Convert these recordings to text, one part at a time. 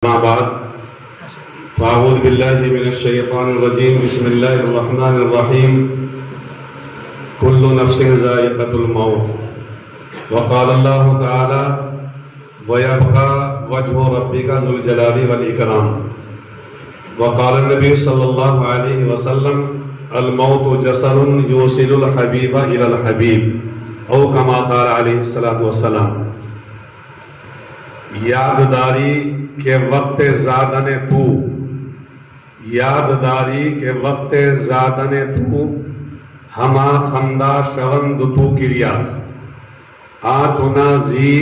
أما بعد فأعوذ بالله من الشيطان الرجيم بسم الله الرحمن الرحيم كل نفس ذائقة الموت وقال الله تعالى ويبقى وجه ربك ذو الجلال والإكرام وقال النبي صلى الله عليه وسلم الموت جسر يوصل الحبيب إلى الحبيب أو كما قال عليه الصلاة والسلام یادداری کے وقت زادن تو یادداری کے وقت زادن تو ہما خندہ شوند تو کریا آچنا زی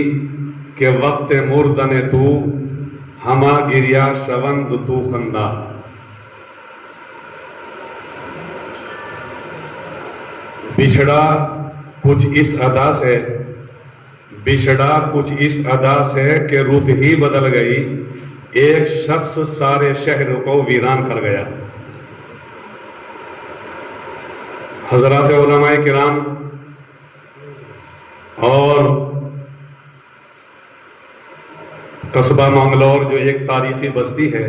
کے وقت مردن تو ہما گریا شوند تو خندہ. بچھڑا کچھ اس ادا سے کہ رت ہی بدل گئی ایک شخص سارے شہر کو ویران کر گیا. حضرات علماء کرام اور قصبہ منگلور جو ایک تاریخی بستی ہے،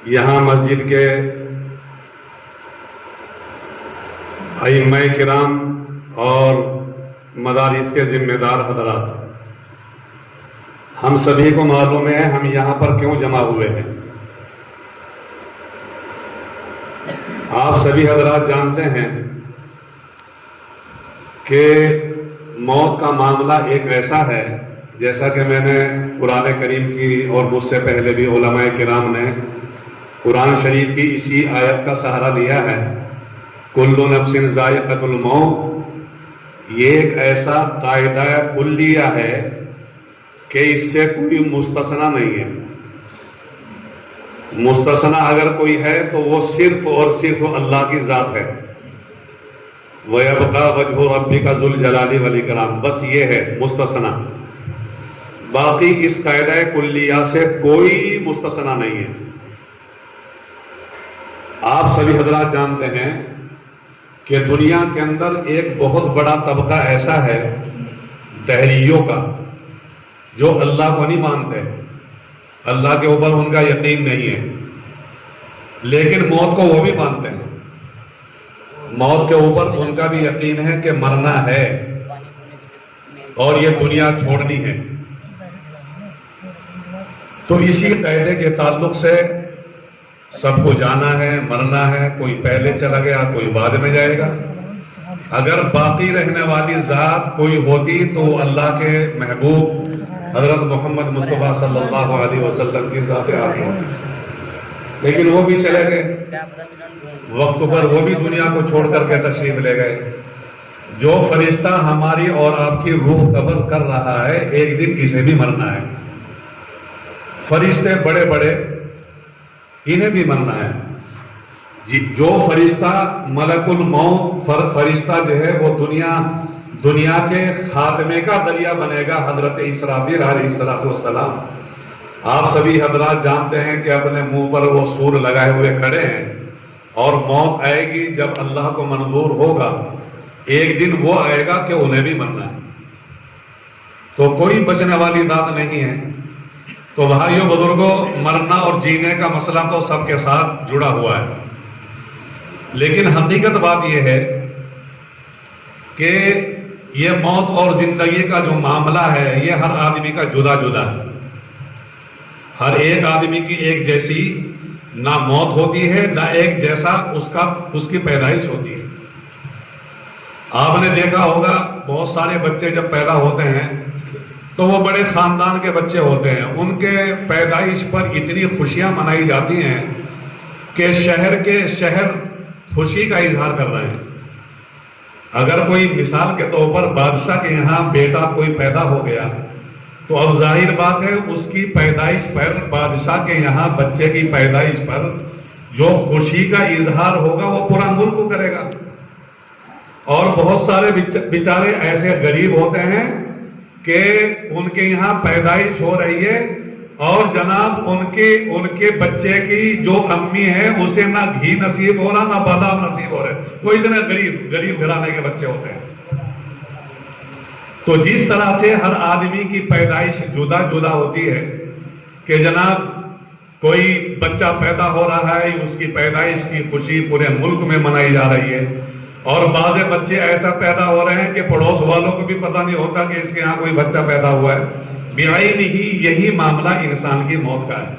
یہاں مسجد کے ائمہ کرام اور مدارس کے ذمہ دار حضرات، ہم سبھی کو معلوم ہے ہم یہاں پر کیوں جمع ہوئے ہیں. آپ سبھی حضرات جانتے ہیں کہ موت کا معاملہ ایک ایسا ہے، جیسا کہ میں نے قرآن کریم کی اور مجھ سے پہلے بھی علماء کرام نے قرآن شریف کی اسی آیت کا سہارا لیا ہے، کل نفس ذائقۃ الموت. یہ ایک ایسا قاعدہ کلیہ ہے کہ اس سے کوئی مستثنا نہیں ہے. مستثنا اگر کوئی ہے تو وہ صرف اور صرف اللہ کی ذات ہے. وَيَبْقَى وَجْهُ رَبِّكَ ذُو الْجَلَالِ وَالْإِكْرَامِ، بس یہ ہے مستثنا. باقی اس قاعدہ کلیہ سے کوئی مستثنا نہیں ہے. آپ سبھی حضرات جانتے ہیں کہ دنیا کے اندر ایک بہت بڑا طبقہ ایسا ہے دہریوں کا، جو اللہ کو نہیں مانتے، اللہ کے اوپر ان کا یقین نہیں ہے، لیکن موت کو وہ بھی مانتے ہیں. موت کے اوپر ان کا بھی یقین ہے کہ مرنا ہے اور یہ دنیا چھوڑنی ہے. تو اسی قاعدے کے تعلق سے سب کو جانا ہے، مرنا ہے، کوئی پہلے چلا گیا، کوئی بعد میں جائے گا. اگر باقی رہنے والی ذات کوئی ہوتی تو اللہ کے محبوب حضرت محمد مصطفیٰ صلی اللہ علیہ وسلم کی ذات آخر ہوتی، لیکن وہ بھی چلے گئے وقت پر، وہ بھی دنیا کو چھوڑ کر کے تشریف لے گئے. جو فرشتہ ہماری اور آپ کی روح قبض کر رہا ہے، ایک دن اسے بھی مرنا ہے. فرشتے بڑے بڑے، انہیں بھی مرنا ہے. جو فرشتہ ملک الموت فرشتہ جو ہے وہ دنیا کے خاتمے کا ذریعہ بنے گا، حضرت اسرافیل علیہ السلام. آپ سبھی حضرات جانتے ہیں کہ اپنے منہ پر وہ سور لگائے ہوئے کھڑے ہیں، اور موت آئے گی جب اللہ کو منظور ہوگا. ایک دن وہ آئے گا کہ انہیں بھی مرنا ہے. تو کوئی بچنے والی ذات نہیں ہے. تو بھائیو بزرگوں، مرنا اور جینے کا مسئلہ تو سب کے ساتھ جڑا ہوا ہے، لیکن حقیقت بات یہ ہے کہ یہ موت اور زندگی کا جو معاملہ ہے یہ ہر آدمی کا جدا جدا ہے. ہر ایک آدمی کی ایک جیسی نہ موت ہوتی ہے، نہ ایک جیسا اس کی پیدائش ہوتی ہے. آپ نے دیکھا ہوگا بہت سارے بچے جب پیدا ہوتے ہیں تو وہ بڑے خاندان کے بچے ہوتے ہیں، ان کے پیدائش پر اتنی خوشیاں منائی جاتی ہیں کہ شہر خوشی کا اظہار کر رہے ہیں. اگر کوئی مثال کے طور پر بادشاہ کے یہاں بیٹا کوئی پیدا ہو گیا تو اب ظاہر بات ہے اس کی پیدائش پر، بادشاہ کے یہاں بچے کی پیدائش پر جو خوشی کا اظہار ہوگا وہ پورا ملک کرے گا. اور بہت سارے بیچارے ایسے غریب ہوتے ہیں کہ ان کے یہاں پیدائش ہو رہی ہے اور جناب ان کے بچے کی جو امی ہے اسے نہ گھی نصیب ہو رہا نہ بادام نصیب ہو رہے. وہ اتنے غریب گھرانے کے بچے ہوتے ہیں. تو جس طرح سے ہر آدمی کی پیدائش جدا جدا ہوتی ہے، کہ جناب کوئی بچہ پیدا ہو رہا ہے، اس کی پیدائش کی خوشی پورے ملک میں منائی جا رہی ہے، اور بعض بچے ایسا پیدا ہو رہے ہیں کہ پڑوس والوں کو بھی پتہ نہیں ہوتا کہ اس کے یہاں کوئی بچہ پیدا ہوا ہے۔ بعین ہی یہی معاملہ انسان کی موت کا ہے۔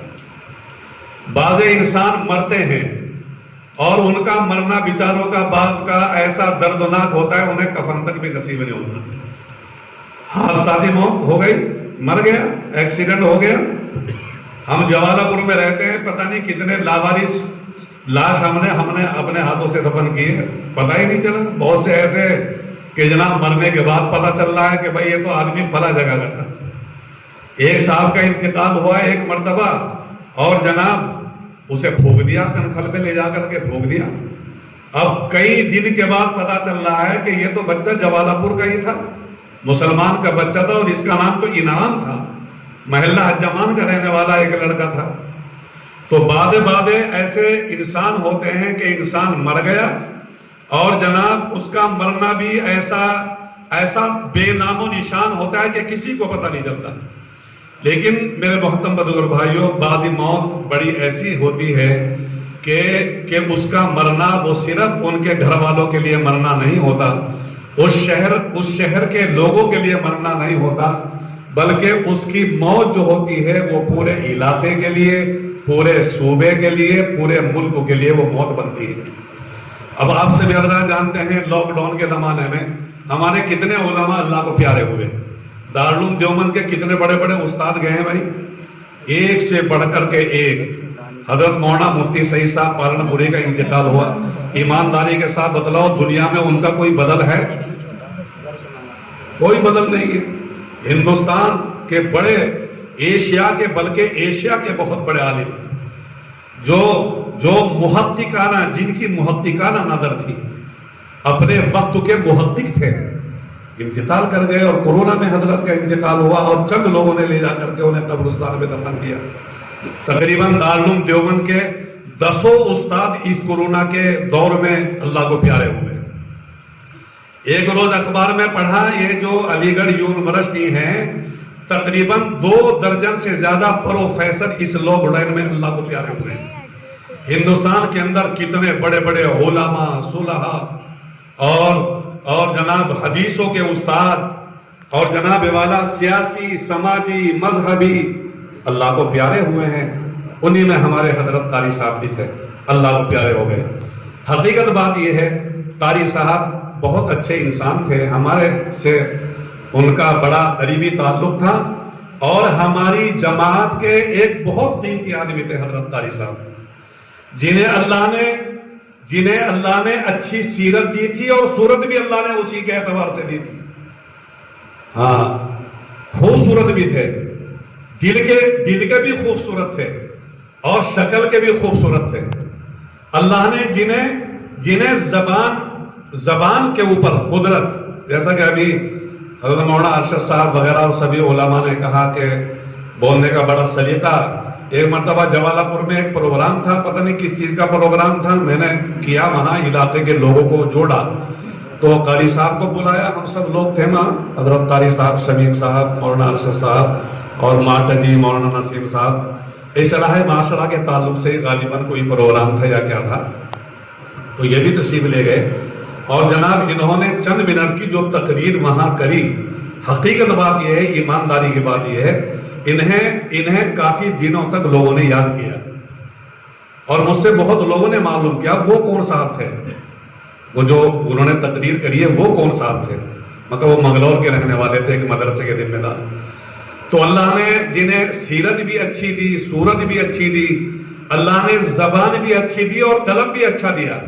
بعض انسان مرتے ہیں اور ان کا مرنا بیچاروں کا بعد کا ایسا دردناک ہوتا ہے، انہیں کفن تک بھی نصیب نہیں ہوتا۔ حادثاتی موت ہو گئی، مر گیا، ایکسیڈنٹ ہو گیا۔ ہم جوالہ پور میں رہتے ہیں، پتہ نہیں کتنے لاوارث لاش ہم نے اپنے ہاتھوں سے دفن کی ہے، پتہ ہی نہیں چلا۔ بہت سے ایسے کہ جناب مرنے کے بعد پتہ چل رہا ہے کہ بھائی یہ تو آدمی فلاں جگہ کا تھا۔ ایک صاحب کا انتقال ہوا ایک مرتبہ، اور جناب اسے پھونک دیا، کنکھل میں لے جا کر کے پھونک دیا۔ اب کئی دن کے بعد پتہ چل رہا ہے کہ یہ تو بچہ جوالہ پور کا ہی تھا، مسلمان کا بچہ تھا، اور اس کا نام تو انعام تھا، محلہ حجامان کا رہنے والا ایک لڑکا تھا۔ تو بعد ایسے انسان ہوتے ہیں کہ انسان مر گیا اور جناب اس کا مرنا بھی ایسا بے نام و نشان ہوتا ہے کہ کسی کو پتہ نہیں چلتا۔ لیکن میرے محترم بزرگ بھائیوں، بعض موت بڑی ایسی ہوتی ہے کہ اس کا مرنا وہ صرف ان کے گھر والوں کے لیے مرنا نہیں ہوتا، اس شہر کے لوگوں کے لیے مرنا نہیں ہوتا، بلکہ اس کی موت جو ہوتی ہے وہ پورے علاقے کے لیے، پورے صوبے کے لیے، پورے ملک کے لیے وہ موت بنتی ہے۔ اب آپ سے بھی حضرات جانتے ہیں لاک ڈاؤن کے زمانے میں ہمارے کتنے علماء اللہ کو پیارے ہوئے، دارالعلوم دیوبند کے کتنے بڑے بڑے استاد گئے ہیں بھائی، ایک سے بڑھ کر کے ایک۔ حضرت مولانا مفتی سعید صاحب پالن پوری کا انتقال ہوا، ایمانداری کے ساتھ بتلاؤ دنیا میں ان کا کوئی بدل ہے؟ کوئی بدل نہیں ہے۔ ہندوستان کے بڑے، ایشیا کے، بلکہ ایشیا کے بہت بڑے عالم، جو محققانہ، جن کی محققانہ نظر تھی، اپنے وقت کے محقق تھے، انتقال کر گئے، اور کورونا میں حضرت کا انتقال ہوا، اور چند لوگوں نے لے جا کر کے انہیں قبرستان میں دفن کیا۔ تقریباً دارالعلوم دیوبند کے 10 استاد اس کورونا کے دور میں اللہ کو پیارے ہوئے۔ ایک روز اخبار میں پڑھا، یہ جو علی گڑھ یونیورسٹی ہیں، تقریباً 2 درجن سے زیادہ پروفیسر اس لاک ڈاؤن میں اللہ کو پیارے ہوئے ہیں۔ ہندوستان کے اندر کتنے بڑے بڑے علماء، صلحاء اور جناب حدیثوں کے استاد، اور جناب والا سیاسی، سماجی، مذہبی اللہ کو پیارے ہوئے ہیں۔ انہی میں ہمارے حضرت قاری صاحب بھی تھے، اللہ کو پیارے ہو گئے۔ حقیقت بات یہ ہے، قاری صاحب بہت اچھے انسان تھے، ہمارے سے ان کا بڑا قریبی تعلق تھا، اور ہماری جماعت کے ایک بہت قیمتی آدمی تھے حضرت قاری صاحب، جنہیں اللہ نے اچھی سیرت دی تھی، اور صورت بھی اللہ نے اسی کے اعتبار سے دی تھی۔ ہاں، خوبصورت بھی تھے، دل کے بھی خوبصورت تھے، اور شکل کے بھی خوبصورت تھے۔ اللہ نے جنہیں زبان کے اوپر قدرت، جیسا کہ ابھی حضرت مولانا ارشد صاحب وغیرہ اور سبھی علماء نے کہا کہ بولنے کا بڑا سلیقہ۔ ایک مرتبہ جوالہ پور میں ایک پروگرام تھا، پتہ نہیں کس چیز کا پروگرام تھا، میں نے کیا، وہاں علاقے کے لوگوں کو جوڑا، تو قاری صاحب کو بلایا، ہم سب لوگ تھے وہاں، حضرت قاری صاحب، شمیم صاحب، مولانا ارشد صاحب اور مارٹجی مولانا نسیم صاحب۔ اصلاح معاشرہ کے تعلق سے غالباً کوئی پروگرام تھا یا کیا تھا، تو یہ بھی تشریف لے گئے، اور جناب انہوں نے چند منٹ کی جو تقریر وہاں کری، حقیقت بات یہ ہے، ایمانداری کی بات یہ ہے، انہیں کافی دنوں تک لوگوں نے یاد کیا، اور مجھ سے بہت لوگوں نے معلوم کیا وہ کون صاحب تھے، وہ جو انہوں نے تقریر کری ہے وہ کون صاحب تھے، مطلب وہ منگلور کے رہنے والے تھے، ایک مدرسے کے ذمہ دار۔ تو اللہ نے جنہیں سیرت بھی اچھی دی، صورت بھی اچھی دی، اللہ نے زبان بھی اچھی دی اور قلم بھی اچھا دیا۔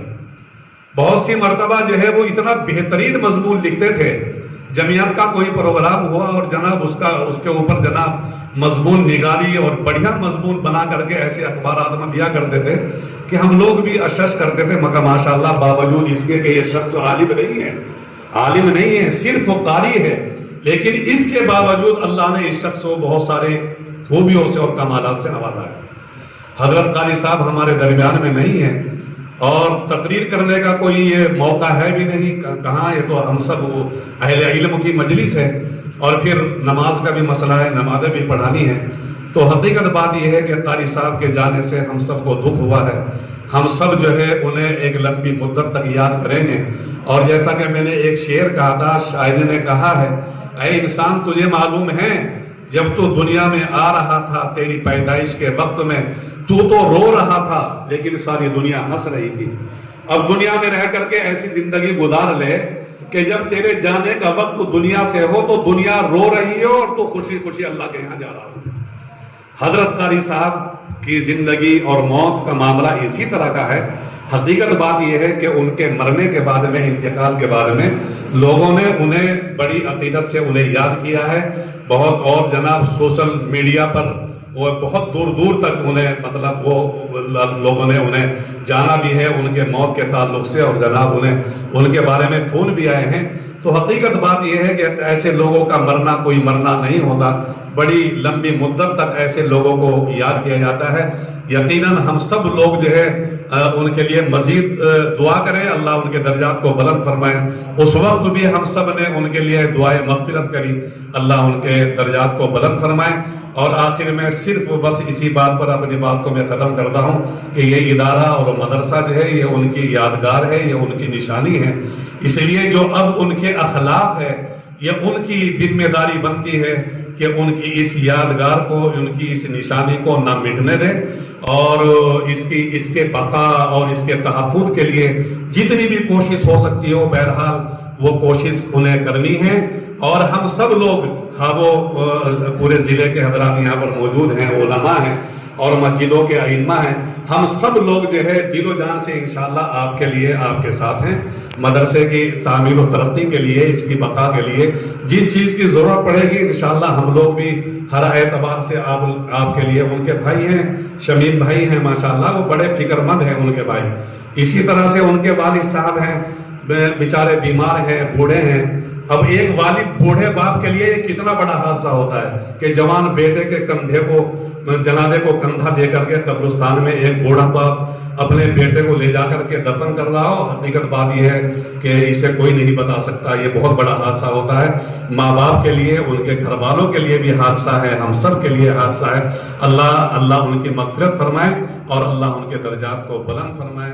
بہت سی مرتبہ جو ہے وہ اتنا بہترین مضمون لکھتے تھے، جمعیت کا کوئی پروگرام ہوا اور جناب اس کے اوپر جناب مضمون نگاری اور بڑھیا مضمون بنا کر کے ایسے اخبارات میں دیا کرتے تھے کہ ہم لوگ بھی اشش کرتے تھے، مگر ماشاءاللہ باوجود اس کے کہ یہ شخص عالم نہیں ہے، صرف وہ قاری ہے، لیکن اس کے باوجود اللہ نے اس شخص کو بہت سارے خوبیوں سے اور کمالات سے نوازا ہے۔ حضرت قاری صاحب ہمارے درمیان میں نہیں ہیں، اور تقریر کرنے کا کوئی یہ موقع ہے بھی نہیں، کہاں، یہ تو ہم سب اہل علم کی مجلس ہے، اور پھر نماز کا بھی مسئلہ ہے، نمازیں بھی پڑھانی ہے، تو حقیقت بات یہ ہے کہ قاری صاحب کے جانے سے ہم سب کو دکھ ہوا ہے. ہم سب جو ہے انہیں ایک لمبی مدت تک یاد کریں گے. اور جیسا کہ میں نے ایک شعر کہا تھا، شاعر نے کہا ہے، اے انسان تجھے معلوم ہے جب تو دنیا میں آ رہا تھا تیری پیدائش کے وقت میں تو رو رہا تھا لیکن ساری دنیا ہنس رہی تھی. اب دنیا میں رہ کر کے ایسی زندگی گزار لے کہ جب تیرے جانے کا وقت دنیا سے ہو تو دنیا رو رہی ہو اور تو خوشی خوشی اللہ کے یہاں جا رہا ہو. حضرت قاری صاحب کی زندگی اور موت کا معاملہ اسی طرح کا ہے. حقیقت بات یہ ہے کہ ان کے مرنے کے بعد میں، انتقال کے بعد میں لوگوں نے انہیں بڑی عقیدت سے انہیں یاد کیا ہے بہت. اور جناب سوشل میڈیا پر وہ بہت دور دور تک انہیں مطلب وہ لوگوں نے انہیں جانا بھی ہے ان کے موت کے تعلق سے، اور جناب انہیں ان کے بارے میں فون بھی آئے ہیں. تو حقیقت بات یہ ہے کہ ایسے لوگوں کا مرنا کوئی مرنا نہیں ہوتا. بڑی لمبی مدت تک ایسے لوگوں کو یاد کیا جاتا ہے. یقیناً ہم سب لوگ جو ہے ان کے لیے مزید دعا کریں، اللہ ان کے درجات کو بلند فرمائے. اس وقت بھی ہم سب نے ان کے لیے دعائے مغفرت کری، اللہ ان کے درجات کو بلند فرمائے. اور آخر میں صرف بس اسی بات پر اپنی بات کو میں ختم کرتا ہوں کہ یہ ادارہ اور مدرسہ جو ہے یہ ان کی یادگار ہے، یہ ان کی نشانی ہے. اس لیے جو اب ان کے اخلاق ہے یہ ان کی ذمہ داری بنتی ہے کہ ان کی اس یادگار کو، ان کی اس نشانی کو نہ مٹنے دیں، اور اس کے بقا اور اس کے تحفظ کے لیے جتنی بھی کوشش ہو سکتی ہو بہرحال وہ کوشش انہیں کرنی ہے. اور ہم سب لوگ وہ پورے ضلع کے حضرات یہاں پر موجود ہیں، علماء ہیں اور مسجدوں کے ائمہ ہیں، ہم سب لوگ جو ہے دل و جان سے انشاءاللہ آپ کے لیے، آپ کے ساتھ ہیں. مدرسے کی تعمیر و ترقی کے لیے، اس کی بقا کے لیے جس چیز کی ضرورت پڑے گی انشاءاللہ ہم لوگ بھی ہر اعتبار سے آپ کے لیے. ان کے بھائی ہیں، شمیم بھائی ہیں ماشاءاللہ، وہ بڑے فکر مند ہیں ان کے بھائی. اسی طرح سے ان کے والد صاحب ہیں، بیچارے بیمار ہیں، بوڑھے ہیں. اب ایک والد بوڑھے باپ کے لیے کتنا بڑا حادثہ ہوتا ہے کہ جوان بیٹے کے کندھے کو، جنازے کو کندھا دے کر کے قبرستان میں ایک بوڑھا باپ اپنے بیٹے کو لے جا کر کے دفن کر رہا ہو. حقیقت بات یہ ہے کہ اسے کوئی نہیں بتا سکتا، یہ بہت بڑا حادثہ ہوتا ہے. ماں باپ کے لیے، ان کے گھر والوں کے لیے بھی حادثہ ہے، ہم سب کے لیے حادثہ ہے. اللہ ان کی مغفرت فرمائے اور اللہ ان کے درجات کو بلند فرمائے.